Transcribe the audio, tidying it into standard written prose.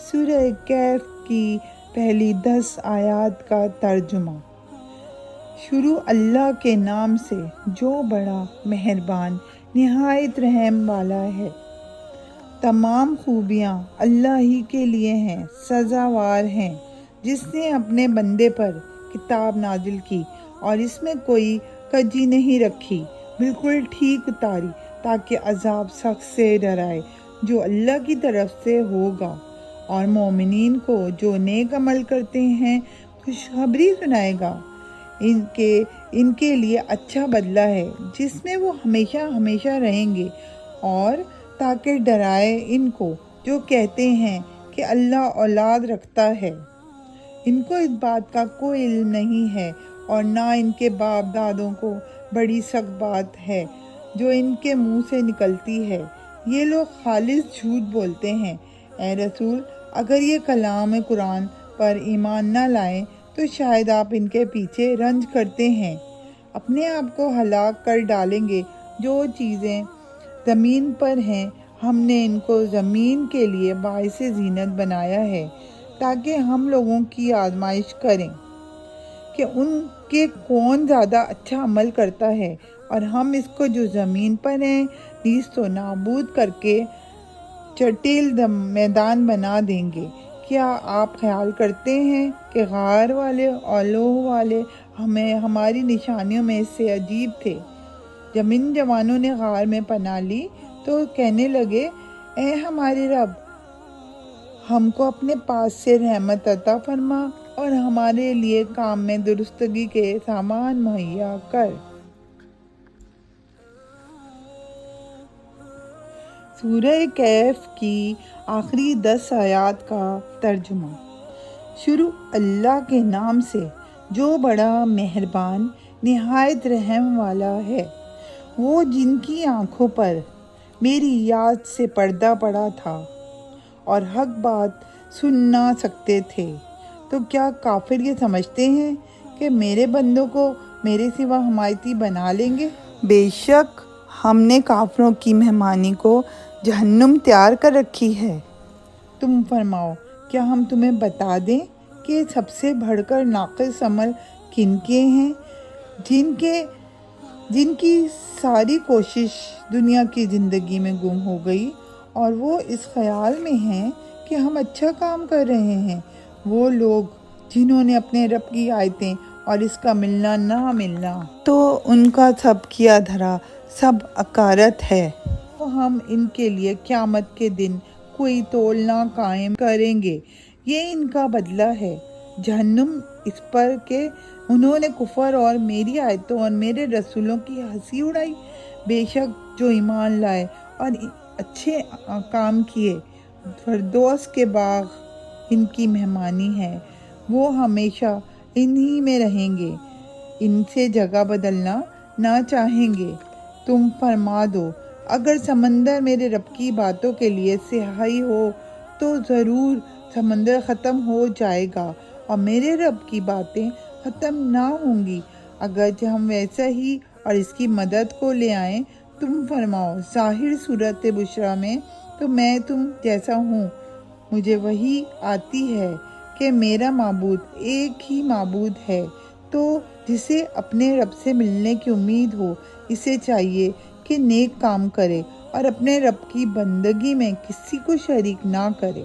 سورہ کہف کی پہلی 10 آیات کا ترجمہ۔ شروع اللہ کے نام سے جو بڑا مہربان نہایت رحم والا ہے۔ تمام خوبیاں اللہ ہی کے لیے ہیں، سزاوار ہیں، جس نے اپنے بندے پر کتاب نازل کی اور اس میں کوئی کجی نہیں رکھی، بالکل ٹھیک اتاری تاکہ عذاب سخت سے ڈرائے جو اللہ کی طرف سے ہوگا، اور مومنین کو جو نیک عمل کرتے ہیں خوشخبری سنائے گا۔ ان کے لیے اچھا بدلہ ہے جس میں وہ ہمیشہ ہمیشہ رہیں گے، اور تاکہ ڈرائے ان کو جو کہتے ہیں کہ اللہ اولاد رکھتا ہے۔ ان کو اس بات کا کوئی علم نہیں ہے اور نہ ان کے باپ دادوں کو بڑی سخت بات ہے جو ان کے منہ سے نکلتی ہے۔ یہ لوگ خالص جھوٹ بولتے ہیں۔ اے رسول، اگر یہ کلام قرآن پر ایمان نہ لائیں تو شاید آپ ان کے پیچھے رنج کرتے ہیں۔ اپنے آپ کو ہلاک کر ڈالیں گے۔ جو چیزیں زمین پر ہیں ہم نے ان کو زمین کے لیے باعث زینت بنایا ہے تاکہ ہم لوگوں کی آزمائش کریں کہ ان کے کون زیادہ اچھا عمل کرتا ہے، اور ہم اس کو جو زمین پر ہیں نیست و نابود کر کے چٹیل میدان بنا دیں گے۔ کیا آپ خیال کرتے ہیں کہ غار والے اور لوح والے ہماری نشانیوں میں سے عجیب تھے؟ جب ان جوانوں نے غار میں پناہ لی تو کہنے لگے، اے ہمارے رب، ہم کو اپنے پاس سے رحمت عطا فرما اور ہمارے لیے کام میں درستگی کے سامان مہیا کر۔ سورہ کہف کی آخری 10 آیات کا ترجمہ۔ شروع اللہ کے نام سے جو بڑا مہربان نہایت رحم والا ہے۔ وہ جن کی آنکھوں پر میری یاد سے پردہ پڑا تھا اور حق بات سن نہ سکتے تھے، تو کیا کافر یہ سمجھتے ہیں کہ میرے بندوں کو میرے سوا حمایتی بنا لیں گے؟ بے شک ہم نے کافروں کی مہمانی کو جہنم تیار کر رکھی ہے۔ تم فرماؤ، کیا ہم تمہیں بتا دیں کہ سب سے بڑھ کر ناقص عمل کن کے ہیں، جن کی ساری کوشش دنیا کی زندگی میں گم ہو گئی اور وہ اس خیال میں ہیں کہ ہم اچھا کام کر رہے ہیں؟ وہ لوگ جنہوں نے اپنے رب کی آیتیں اور اس کا ملنا نہ ملنا تو ان کا سب کیا دھرا سب عکارت ہے۔ تو ہم ان کے لیے قیامت کے دن کوئی تول نہ قائم کریں گے۔ یہ ان کا بدلہ ہے جہنم، اس پر کہ انہوں نے کفر اور میری آیتوں اور میرے رسولوں کی ہنسی اڑائی۔ بے شک جو ایمان لائے اور اچھے کام کیے، فردوس کے باغ ان کی مہمانی ہے، وہ ہمیشہ انہی میں رہیں گے، ان سے جگہ بدلنا نہ چاہیں گے۔ تم فرما دو، اگر سمندر میرے رب کی باتوں کے لیے سیاہی ہو تو ضرور سمندر ختم ہو جائے گا اور میرے رب کی باتیں ختم نہ ہوں گی، اگرچہ ہم ویسا ہی اور اس کی مدد کو لے آئیں۔ تم فرماؤ، ظاہر صورت بشرا میں تو میں تم جیسا ہوں۔ مجھے وحی آتی ہے کہ میرا معبود ایک ہی معبود ہے، تو جسے اپنے رب سے ملنے کی امید ہو اسے چاہیے کہ نیک کام کرے اور اپنے رب کی بندگی میں کسی کو شریک نہ کرے۔